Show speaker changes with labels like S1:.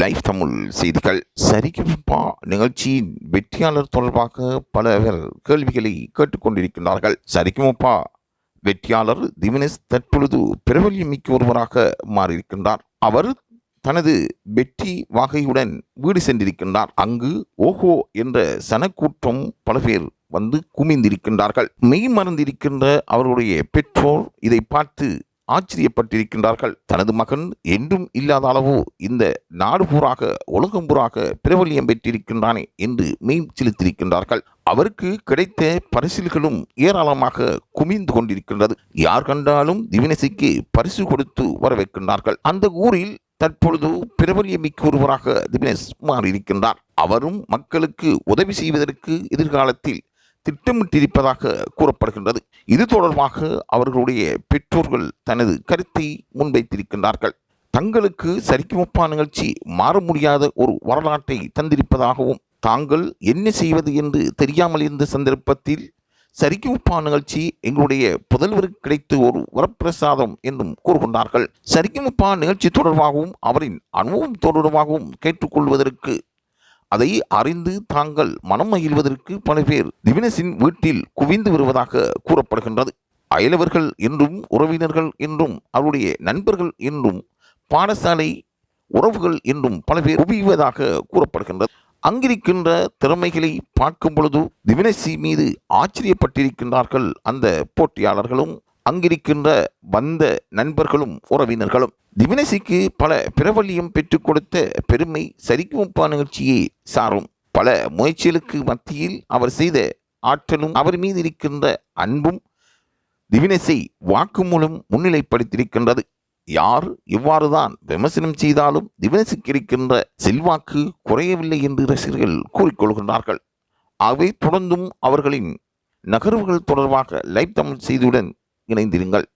S1: Live Tamil செய்திகள். சரிகமபா நிகழ்ச்சியின் வெற்றியாளர் தொடர்பாக பலர் கேள்விகளை கேட்டுக்கொண்டிருக்கின்றார்கள். சரிகமபா வெற்றியாளர் திவினேஷ் தற்பொழுது பிரபல்யமிக்க ஒருவராக மாறியிருக்கின்றார். அவர் தனது வெற்றி வாகையுடன் வீடு சென்றிருக்கின்றார். அங்கு ஓஹோ என்ற சனக்கூட்டம் பல பேர் வந்து குமிந்திருக்கின்றார்கள். மெய் மறந்திருக்கின்ற அவருடைய பெற்றோர் இதை பார்த்து ஆச்சரியப்பட்டிருக்கின்றார்கள். தனது மகன் என்றும் இல்லாத அளவு இந்த நாடு பூராக உலகம் பூராக பிரபல்யம் பெற்றிருக்கின்றானே என்று மெய் செலுத்தியிருக்கின்றார்கள். அவருக்கு கிடைத்த பரிசில்களும் ஏராளமாக குமிந்து கொண்டிருக்கின்றது. யார் கண்டாலும் திவினேஷுக்கு பரிசு கொடுத்து வரவேற்கின்றார்கள். அந்த ஊரில் தற்பொழுது பிரபல்யமிக்க ஒருவராக திவினேஷ் மாறியிருக்கின்றார். அவரும் மக்களுக்கு உதவி செய்வதற்கு எதிர்காலத்தில் திட்டமிட்டிருப்பதாக கூறப்படுகின்றது. இது தொடர்பாக அவர்களுடைய பெற்றோர்கள் தனது கருத்தை முன்வைத்திருக்கின்றார்கள். தங்களுக்கு சரிகமபா நிகழ்ச்சி மாற முடியாத ஒரு வரலாற்றை தந்திருப்பதாகவும் தாங்கள் என்ன செய்வது என்று தெரியாமல் இருந்த சந்தர்ப்பத்தில் சரிகமபா நிகழ்ச்சி எங்களுடைய புதல்வருக்கு கிடைத்த ஒரு வரப்பிரசாதம் என்றும் கூறுகின்றார்கள். சரிகமபா நிகழ்ச்சி தொடர்பாகவும் அவரின் அனுபவம் தொடர்பாகவும் கேட்டுக்கொள்வதற்கு அதை அறிந்து தாங்கள் மனம் மகிழ்வதற்கு பல பேர் திவினேஷின் வீட்டில் குவிந்து வருவதாக கூறப்படுகின்றது. அயலவர்கள் என்றும் உறவினர்கள் என்றும் அவருடைய நண்பர்கள் என்றும் பாடசாலை உறவுகள் என்றும் பல பேர் குவிவதாக கூறப்படுகின்றது. அங்கிருக்கின்ற திறமைகளை பார்க்கும் பொழுது திவினேஷ் மீது ஆச்சரியப்பட்டிருக்கின்றார்கள் அந்த போட்டியாளர்களும் அங்கிருக்கின்ற வந்த நண்பர்களும் உறவினர்களும். திவினேஷுக்கு பல பிரபல்யம் பெற்றுக் கொடுத்த பெருமை சரிகமபா நிகழ்ச்சியை சாரும். பல முயற்சிகளுக்கு மத்தியில் அவர் செய்த ஆற்றலும் அவர் மீது இருக்கின்ற அன்பும் திவினேஷை வாக்குமூலம் முன்னிலைப்படுத்தியிருக்கின்றது. யார் எவ்வாறுதான் விமர்சனம் செய்தாலும் திவினேஷுக்கு இருக்கின்ற செல்வாக்கு குறையவில்லை என்று ரசிகர்கள் கூறிக்கொள்கின்றார்கள். ஆகவே தொடர்ந்தும் அவர்களின் நகர்வுகள் தொடர்பாக லைவ் தமிழ் செய்தியுடன் இணைந்திருங்கள்.